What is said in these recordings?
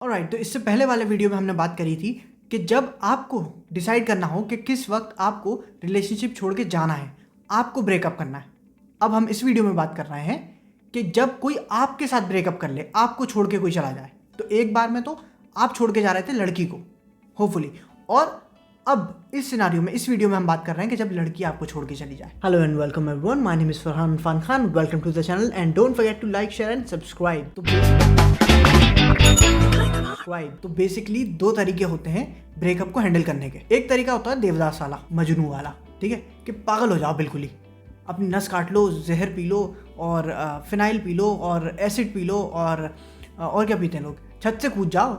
Alright, तो इससे पहले वाले वीडियो में हमने बात करी थी कि जब आपको डिसाइड करना हो कि किस वक्त आपको रिलेशनशिप छोड़ के जाना है, आपको ब्रेकअप करना है। अब हम इस वीडियो में बात कर रहे हैं कि जब कोई आपके साथ ब्रेकअप कर ले, आपको छोड़ के कोई चला जाए। तो एक बार में तो आप छोड़ के जा रहे थे लड़की को, होपफुली, और अब इस सिनारियो में, इस वीडियो में हम बात कर रहे हैं कि जब लड़की आपको छोड़ के चली जाए। Hello and welcome everyone, my name is Farhan Irfan Khan, welcome to the channel and don't forget to like, share and subscribe. तो बेसिकली दो तरीके होते हैं ब्रेकअप को हैंडल करने के। एक तरीका होता है देवदास वाला, मजनू वाला, ठीक है, कि पागल हो जाओ बिल्कुल ही, अपनी नस काट लो, जहर पी लो और फिनाइल पी लो और एसिड पी लो और क्या पीते हैं लोग, छत से कूद जाओ,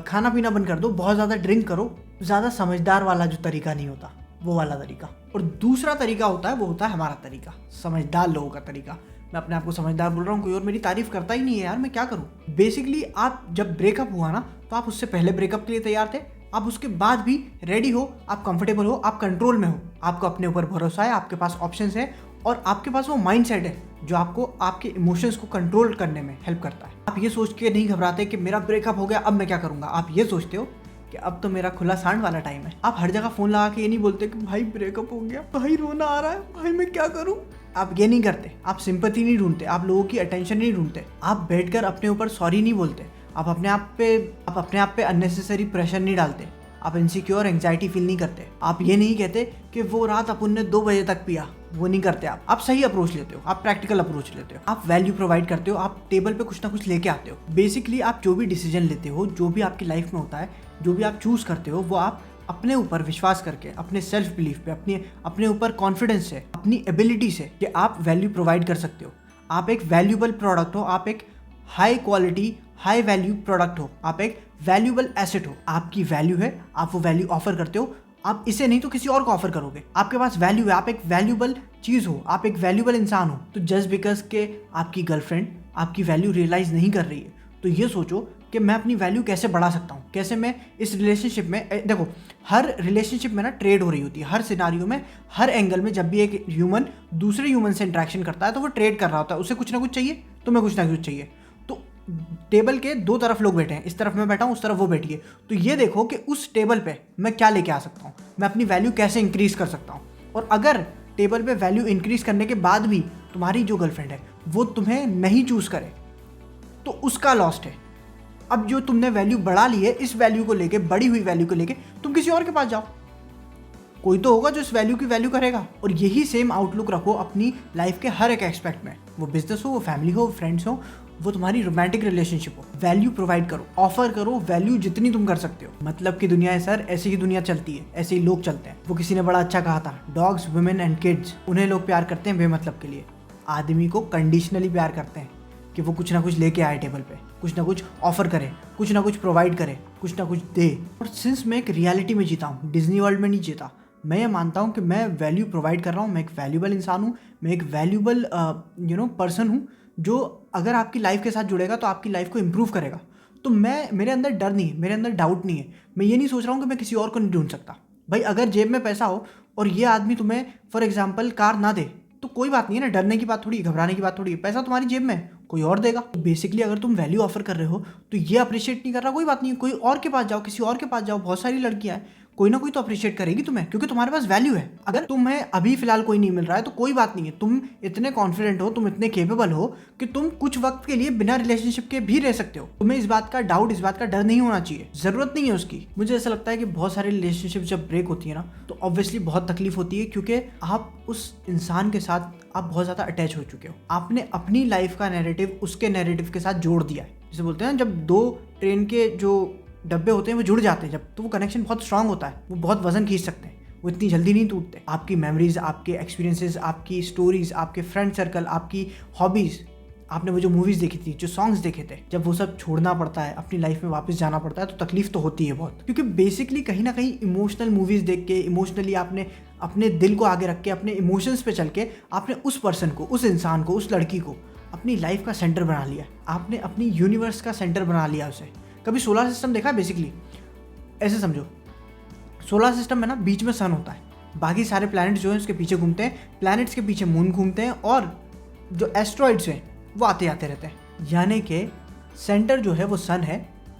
खाना पीना बंद कर दो, बहुत ज़्यादा ड्रिंक करो। ज़्यादा समझदार वाला जो तरीका नहीं होता, वो वाला तरीका। और दूसरा तरीका होता है, वो होता है हमारा तरीका, समझदार लोगों का तरीका। मैं अपने आप को समझदार बोल रहा हूँ, कोई और मेरी तारीफ करता ही नहीं है यार, मैं क्या करूँ। बेसिकली आप जब ब्रेकअप हुआ ना, तो आप उससे पहले ब्रेकअप के लिए तैयार थे, आप उसके बाद भी रेडी हो, आप कंफर्टेबल हो, आप कंट्रोल में हो, आपको अपने ऊपर भरोसा है, आपके पास ऑप्शंस है और आपके पास वो माइंडसेट है जो आपको आपके इमोशंस को कंट्रोल करने में हेल्प करता है। आप ये सोच के नहीं घबराते कि मेरा ब्रेकअप हो गया, अब मैं क्या करूँगा। आप ये सोचते हो कि अब तो मेरा खुला सांड वाला टाइम है। आप हर जगह फ़ोन लगा के ये नहीं बोलते कि भाई ब्रेकअप हो गया, भाई रोना आ रहा है, भाई मैं क्या करूँ। आप ये नहीं करते, आप सिंपैथी नहीं ढूंढते, आप लोगों की अटेंशन नहीं ढूंढते, आप बैठकर अपने ऊपर सॉरी नहीं बोलते, आप अपने आप पे अननेसेसरी प्रेशर नहीं डालते, आप इनसिक्योर एंग्जाइटी फील नहीं करते, आप ये नहीं कहते कि वो रात अपन ने 2 बजे तक पिया, वो नहीं करते। आप सही अप्रोच लेते हो, आप प्रैक्टिकल अप्रोच लेते हो, आप वैल्यू प्रोवाइड करते हो, आप टेबल पे कुछ ना कुछ लेके आते हो। बेसिकली आप जो भी डिसीजन लेते हो, जो भी आपकी लाइफ में होता है, जो भी आप चूज करते हो, वो आप अपने ऊपर विश्वास करके, अपने सेल्फ बिलीफ पे, अपने ऊपर कॉन्फिडेंस से, अपनी एबिलिटी से कि आप वैल्यू प्रोवाइड कर सकते हो। आप एक वैल्यूबल प्रोडक्ट हो, आप एक high quality high value product हो, आप एक वैल्यूबल एसेट हो। आपकी वैल्यू है, आप वो वैल्यू ऑफर करते हो। आप इसे नहीं तो किसी और को ऑफर करोगे। आपके पास वैल्यू है, आप एक वैल्यूबल चीज़ हो, आप एक वैल्यूबल इंसान हो। तो जस्ट बिकॉज के आपकी गर्लफ्रेंड आपकी वैल्यू रियलाइज नहीं कर रही है, तो ये सोचो कि मैं अपनी वैल्यू कैसे बढ़ा सकता हूँ, कैसे मैं इस रिलेशनशिप में, देखो हर रिलेशनशिप में ना ट्रेड हो रही होती है, हर सिनारियो में, हर एंगल में। जब भी एक ह्यूमन दूसरे ह्यूमन से इंटरेक्शन करता है तो वो ट्रेड कर रहा होता है, उसे कुछ ना कुछ चाहिए, तुम्हें कुछ ना कुछ चाहिए। तो टेबल के 2 तरफ लोग बैठे हैं, इस तरफ मैं बैठा हूँ, उस तरफ वो बैठी है। तो ये देखो कि उस टेबल पे मैं क्या लेके आ सकता हूँ, मैं अपनी वैल्यू कैसे इंक्रीज कर सकता हूँ। और अगर टेबल पे वैल्यू इंक्रीज करने के बाद भी तुम्हारी जो गर्लफ्रेंड है वो तुम्हें नहीं चूज करे, तो उसका लॉस्ट है। अब जो तुमने वैल्यू बढ़ा ली है, इस वैल्यू को लेके, बढ़ी हुई वैल्यू को लेके तुम किसी और के पास जाओ, कोई तो होगा जो इस वैल्यू की वैल्यू करेगा। और यही सेम आउटलुक रखो अपनी लाइफ के हर एक एस्पेक्ट में, वो बिजनेस हो, वो फैमिली हो, फ्रेंड्स हो, वो तुम्हारी रोमांटिक रिलेशनशिप हो। वैल्यू प्रोवाइड करो, ऑफर करो वैल्यू जितनी तुम कर सकते हो। मतलब की दुनिया है सर, ऐसी ही दुनिया चलती है, ऐसे ही लोग चलते हैं। वो किसी ने बड़ा अच्छा कहा था, डॉग्स, वुमेन एंड किड्स, उन्हें लोग प्यार करते हैं बेमतलब के लिए। आदमी को कंडीशनली प्यार करते हैं कि वो कुछ ना कुछ लेके आए टेबल पे, कुछ ना कुछ ऑफर करे, कुछ ना कुछ प्रोवाइड करे, कुछ ना कुछ दे। और सिंस मैं एक रियलिटी में जीता हूँ, डिज्नी वर्ल्ड में नहीं जीता, मैं ये मानता हूँ कि मैं वैल्यू प्रोवाइड कर रहा हूँ, मैं एक वैल्यूबल इंसान हूँ, मैं एक वैल्यूबल पर्सन हूँ, जो अगर आपकी लाइफ के साथ जुड़ेगा तो आपकी लाइफ को इम्प्रूव करेगा। तो मेरे अंदर डर नहीं है, मेरे अंदर डाउट नहीं है। मैं ये नहीं सोच रहा हूँ कि मैं किसी और को नहीं ढूंढ सकता। भाई अगर जेब में पैसा हो और ये आदमी तुम्हें फॉर एग्जाम्पल कार ना दे, तो कोई बात नहीं है ना, डरने की बात थोड़ी, घबराने की बात थोड़ी है, पैसा तुम्हारी जेब में, कोई और देगा। बेसिकली अगर तुम वैल्यू ऑफर कर रहे हो तो ये अप्रिशिएट नहीं कर रहा, कोई बात नहीं, कोई और के पास जाओ, किसी और के पास जाओ, बहुत सारी लड़कियां हैं, कोई ना कोई तो अप्रिशिएट करेगी तुम्हें, क्योंकि तुम्हारे पास वैल्यू है। अगर तुम्हें अभी फिलहाल कोई नहीं मिल रहा है तो कोई बात नहीं है, तुम इतने कॉन्फिडेंट हो, तुम इतने केपेबल हो कि तुम कुछ वक्त के लिए बिना रिलेशनशिप के भी रह सकते हो। तुम्हें इस बात का डाउट, इस बात का डर नहीं होना चाहिए, जरूरत नहीं है उसकी। मुझे ऐसा लगता है कि बहुत सारी रिलेशनशिप जब ब्रेक होती है ना, तो ऑब्वियसली बहुत तकलीफ होती है, क्योंकि आप उस इंसान के साथ आप बहुत ज़्यादा अटैच हो चुके हो। आपने अपनी लाइफ का नैरेटिव उसके नैरेटिव के साथ जोड़ दिया है। जैसे बोलते हैं ना, जब 2 ट्रेन के जो डब्बे होते हैं वो जुड़ जाते हैं जब, तो वो कनेक्शन बहुत स्ट्रांग होता है, वो बहुत वजन खींच सकते हैं, वो इतनी जल्दी नहीं टूटते। आपकी मेमोरीज, आपके एक्सपीरियंसेस, आपकी स्टोरीज, आपके फ्रेंड सर्कल, आपकी हॉबीज़, आपने वो जो मूवीज़ देखी थी, जो सॉन्ग्स देखे थे, जब वो सब छोड़ना पड़ता है, अपनी लाइफ में वापस जाना पड़ता है, तो तकलीफ तो होती है बहुत। क्योंकि बेसिकली कहीं ना कहीं इमोशनल मूवीज़ देख के, इमोशनली आपने अपने दिल को आगे रख के, अपने इमोशंस पे चल के, आपने उस पर्सन को, उस इंसान को, उस लड़की को अपनी लाइफ का सेंटर बना लिया, आपने अपनी यूनिवर्स का सेंटर बना लिया उसे। कभी सोलर सिस्टम देखा है? बेसिकली ऐसे समझो, सोलर सिस्टम में ना बीच में सन होता है, बाकी सारे प्लैनेट्स जो हैं उसके पीछे घूमते हैं, प्लैनेट्स के पीछे मून घूमते हैं, और जो एस्ट्रॉइड्स हैं वो आते आते रहते हैं। यानी कि सेंटर जो है वो सन है,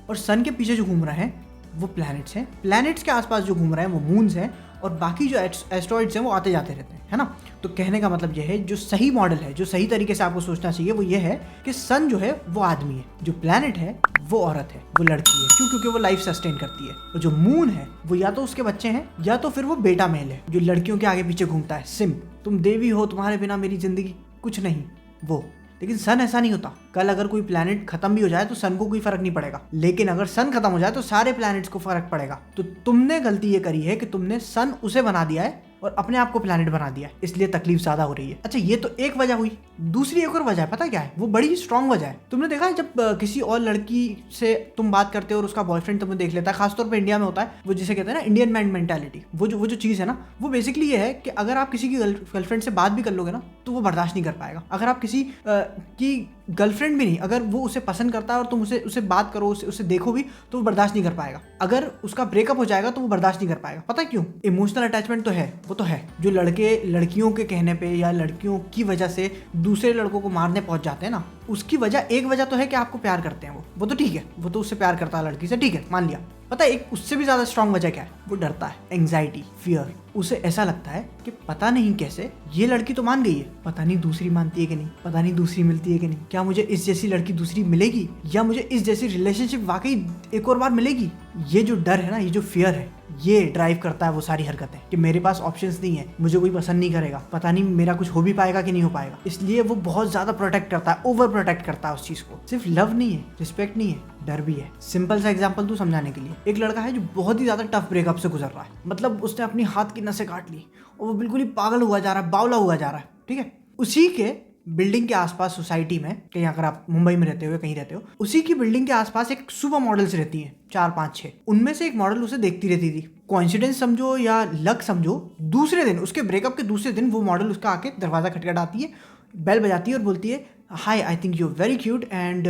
और सन के पीछे जो घूम रहे हैं वो प्लैनेट्स हैं, प्लैनेट्स के आसपास जो घूम रहे हैं वो मून्स हैं, और बाकी जो एस्ट्रॉइड्स हैं वो आते जाते रहते हैं, है ना। तो कहने का मतलब यह है, जो सही मॉडल है, जो सही तरीके से आपको सोचना चाहिए वो ये है कि सन जो है वो आदमी है, जो प्लैनेट है वो औरत है, वो लड़की है। क्यों? क्योंकि वो लाइफ सस्टेन करती है। और जो मून है वो या तो उसके बच्चे हैं या तो फिर वो बेटा मेल है, जो लड़कियों के आगे पीछे घूमता है। सिम, तुम देवी हो, तुम्हारे बिना मेरी जिंदगी कुछ नहीं, वो। लेकिन सन ऐसा नहीं होता। कल अगर कोई प्लैनेट खत्म भी हो जाए तो सन को कोई फर्क नहीं पड़ेगा, लेकिन अगर सन खत्म हो जाए तो सारे प्लैनेट्स को फर्क पड़ेगा। तो तुमने गलती ये करी है कि तुमने सन उसे बना दिया है और अपने आप को प्लैनेट बना दिया, इसलिए तकलीफ ज्यादा हो रही है। अच्छा, ये तो एक वजह हुई। दूसरी एक और वजह है, पता क्या है? वो बड़ी स्ट्रांग वजह है। तुमने देखा है जब किसी और लड़की से तुम बात करते हो और उसका बॉयफ्रेंड तुम्हें देख लेता है, खासतौर पर इंडिया में होता है, वो जिसे कहते हैं ना इंडियन मैन मेंटालिटी, वो जो चीज है ना, वो बेसिकली ये है कि अगर आप किसी की गर्लफ्रेंड से बात भी कर लोगे ना तो वो बर्दाश्त नहीं कर पाएगा। अगर आप किसी की गर्लफ्रेंड भी नहीं, अगर वो उसे पसंद करता है और तुम उसे बात करो, उसे देखो भी, तो वो बर्दाश्त नहीं कर पाएगा। अगर उसका ब्रेकअप हो जाएगा तो वो बर्दाश्त नहीं कर पाएगा। पता है क्यों? इमोशनल अटैचमेंट तो है, वो तो है। जो लड़के लड़कियों के कहने पे या लड़कियों की वजह से दूसरे लड़कों को मारने पहुंच जाते हैं ना, उसकी वजह, एक वजह तो है कि आपको प्यार करते हैं वो तो ठीक है, वो तो उससे प्यार करता है लड़की से, ठीक है, मान लिया। पता है एक उससे भी ज्यादा स्ट्रांग वजह क्या है? वो डरता है, एंग्जाइटी, फियर। उसे ऐसा लगता है कि पता नहीं कैसे ये लड़की तो मान गई है, पता नहीं दूसरी मानती है कि नहीं, पता नहीं दूसरी मिलती है कि नहीं, क्या मुझे इस जैसी लड़की दूसरी मिलेगी, या मुझे इस जैसी रिलेशनशिप वाकई एक और बार मिलेगी। ये जो डर है ना, ये जो फियर है, ये ड्राइव करता है वो सारी हरकतें कि मेरे पास ऑप्शंस नहीं है, मुझे कोई पसंद नहीं करेगा, पता नहीं मेरा कुछ हो भी पाएगा कि नहीं हो पाएगा। इसलिए वो बहुत ज्यादा प्रोटेक्ट करता है, ओवर प्रोटेक्ट करता है उस चीज को। सिर्फ लव नहीं है, रिस्पेक्ट नहीं है, डर भी है। सिंपल सा एग्जांपल दूं समझाने के लिए, एक लड़का है जो बहुत ही ज्यादा टफ ब्रेकअप से गुजर रहा है, मतलब उसने अपनी हाथ की नसें काट ली और वो बिल्कुल ही पागल हुआ जा रहा है, बावला हुआ जा रहा है, ठीक है। उसी के बिल्डिंग के आसपास सोसाइटी में, कहीं अगर आप मुंबई में रहते हो कहीं रहते हो, उसी की बिल्डिंग के आसपास एक सुपर मॉडल्स रहती हैं, 4-5-6। उनमें से एक मॉडल उसे देखती रहती थी। कोइंसिडेंस समझो या लक समझो, दूसरे दिन, उसके ब्रेकअप के दूसरे दिन, वो मॉडल उसका आके दरवाजा खटखटाती है, बेल बजाती है और बोलती है, hi, I think you are very cute and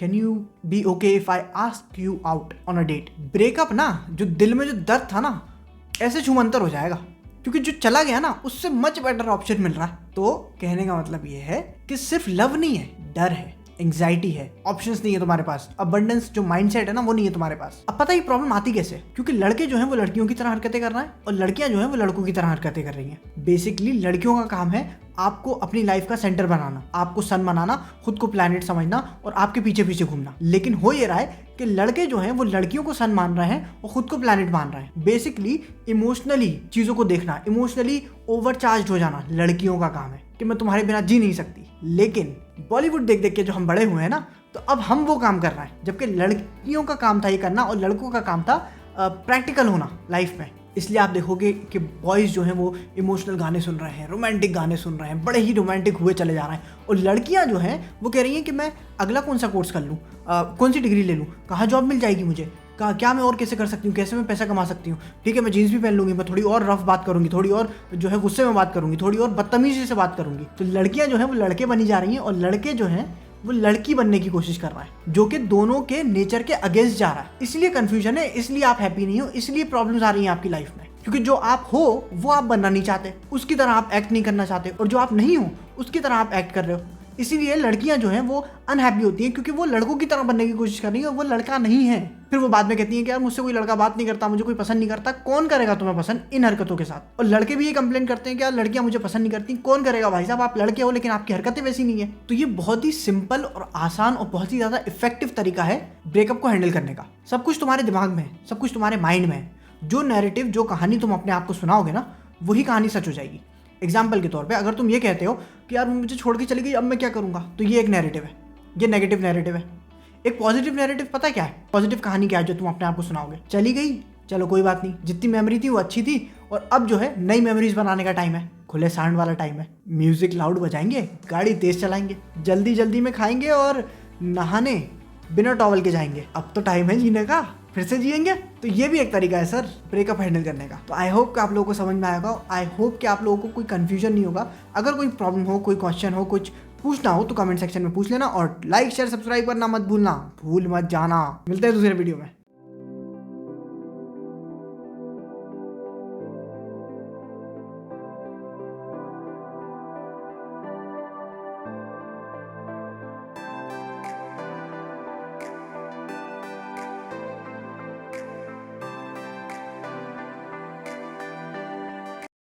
can you be okay if I ask you out on a date. Breakup ना, जो दिल में जो दर्द था ना, ऐसे छूमंतर हो जाएगा, क्योंकि जो चला गया ना उससे मच बेटर ऑप्शन मिल रहा है। तो कहने का मतलब ये है कि सिर्फ लव नहीं है, डर है, एंग्जाइटी है, ऑप्शंस नहीं है तुम्हारे पास, अबंडेंस जो माइंडसेट है ना वो नहीं है तुम्हारे पास। अब पता ही प्रॉब्लम आती कैसे? क्योंकि लड़के जो हैं वो लड़कियों की तरह हरकतें कर रहे हैं और लड़कियां जो हैं वो लड़कों की तरह हरकतें कर रही हैं। बेसिकली लड़कियों का काम है आपको अपनी लाइफ का सेंटर बनाना, आपको सन बनाना, खुद को प्लैनेट समझना और आपके पीछे पीछे घूमना। लेकिन हो ये रहा है कि लड़के जो हैं वो लड़कियों को सन मान रहे हैं और खुद को प्लैनेट मान रहे हैं। बेसिकली इमोशनली चीजों को देखना, इमोशनली ओवरचार्ज हो जाना लड़कियों का काम है कि मैं तुम्हारे बिना जी नहीं सकती। लेकिन बॉलीवुड देख देख के जो हम बड़े हुए हैं ना, तो अब हम वो काम कर रहे हैं, जबकि लड़कियों का काम था ये करना और लड़कों का काम था प्रैक्टिकल होना लाइफ में। इसलिए आप देखोगे कि बॉयज़ जो हैं वो इमोशनल गाने सुन रहे हैं, रोमांटिक गाने सुन रहे हैं, बड़े ही रोमांटिक हुए चले जा रहे हैं, और लड़कियां जो हैं वो कह रही हैं कि मैं अगला कौन सा कोर्स कर लूँ, कौन सी डिग्री ले लूँ, कहाँ जॉब मिल जाएगी मुझे, कहा क्या मैं और कैसे कर सकती हूँ, कैसे मैं पैसा कमा सकती हूँ, ठीक है मैं जीन्स भी पहन लूँगी, मैं थोड़ी और रफ बात करूँगी, थोड़ी और जो है गुस्से में बात करूँगी, थोड़ी और बदतमीजी से बात करूँगी। तो लड़कियाँ जो हैं वो लड़के बनी जा रही हैं और लड़के जो हैं वो लड़की बनने की कोशिश कर रहा है, जो कि दोनों के नेचर के अगेंस्ट जा रहा है। इसलिए कंफ्यूजन है, इसलिए आप हैप्पी नहीं हो, इसलिए प्रॉब्लम्स आ रही हैं आपकी लाइफ में, क्योंकि जो आप हो वो आप बनना नहीं चाहते, उसकी तरह आप एक्ट नहीं करना चाहते, और जो आप नहीं हो उसकी तरह आप एक्ट कर रहे हो। इसीलिए लड़कियां जो हैं वो अनहैप्पी होती हैं, क्योंकि वो लड़कों की तरह बनने की कोशिश कर रही है और वो लड़का नहीं है। फिर वो बाद में कहती हैं कि यार मुझसे कोई लड़का बात नहीं करता, मुझे कोई पसंद नहीं करता। कौन करेगा तुम्हें पसंद इन हरकतों के साथ? और लड़के भी ये कंप्लेन करते हैं कि यार लड़कियां मुझे पसंद नहीं करती। कौन करेगा भाई साहब, आप लड़के हो लेकिन आपकी हरकतें वैसी नहीं है। तो ये बहुत ही सिंपल और आसान और बहुत ही ज्यादा इफेक्टिव तरीका है ब्रेकअप को हैंडल करने का। सब कुछ तुम्हारे दिमाग में है, सब कुछ तुम्हारे माइंड में है। जो नैरेटिव, जो कहानी तुम अपने आप को सुनाओगे ना, वही कहानी सच हो जाएगी। एग्जाम्पल के तौर पे अगर तुम ये कहते हो कि यार मुझे छोड़ के चली गई, अब मैं क्या करूंगा, तो ये एक नैरेटिव है, ये नेगेटिव नैरेटिव है। एक पॉजिटिव नैरेटिव पता है क्या है? पॉजिटिव कहानी क्या है जो तुम अपने आप को सुनाओगे? चली गई, चलो कोई बात नहीं, जितनी मेमोरी थी वो अच्छी थी और अब जो है नई मेमोरीज बनाने का टाइम है, खुले सांड वाला टाइम है। म्यूजिक लाउड बजाएंगे, गाड़ी तेज चलाएंगे, जल्दी जल्दी में खाएंगे और नहाने बिना टॉवल के जाएंगे। अब तो टाइम है जीने का, फिर से जिएंगे। तो ये भी एक तरीका है सर ब्रेकअप हैंडल करने का। तो आई होप कि आप लोगों को समझ में आएगा, आई होप कि आप लोगों को कोई कंफ्यूजन नहीं होगा। अगर कोई प्रॉब्लम हो, कोई क्वेश्चन हो, कुछ पूछना हो तो कमेंट सेक्शन में पूछ लेना, और लाइक शेयर सब्सक्राइब करना मत भूलना, भूल मत जाना। मिलते हैं दूसरे वीडियो में।